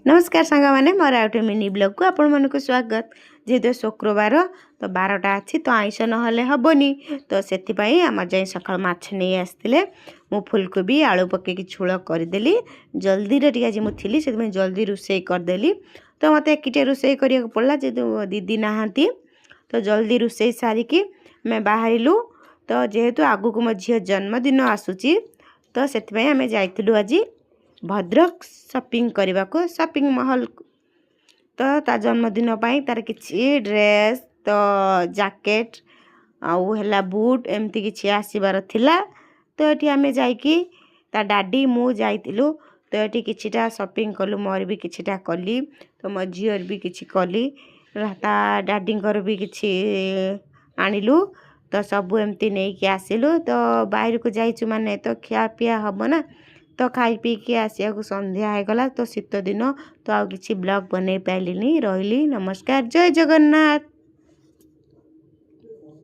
नमस्कार सांग मैंने मोर आउटे मिनी ब्लॉग को आपण मन को स्वागत। जेहेतु शुक्रवार तो 12टा अच्छी तो आइंष ना हेनी तो से आम जाए सका माछ नहीं आसते मु फुलकोबी आलू पकईकी झोल करदेली जल्दी रे आज मुझी से जल्दी रोषे करदेली। तो मत एकिटे रोषे करा पड़ा जेहेतु दीदी नहांती तो जल्दी रोषे सारिकी मैं बाहरलु। तो जेहेतु आगु को मो झी जन्मदिन आसूची तो से आम जाइलु आज भद्रक शॉपिंग करने को शॉपिंग मॉल। तो ता जन्मदिन तार किसी ड्रेस तो जैकेट आउ है बूट एमती किसी आसबार थिला। तो ये आम जाइकी ता डाडी मु जाइलु तो ये किछिटा शॉपिंग कलु मोर भी किछिटा कली तो मो झीर भी किछि कली ता डाडींकर भी किछि आनिलु। तो सबू एमती नहीं कि आसिलु तो बाहर को जाइचु माने तो खिया पिया हम ना तो खाई पी के आसिया को संध्या होगला। तो शीत दिन तो आउ किछि ब्लॉग बनै पाइलिनी रहिली। नमस्कार, जय जगन्नाथ।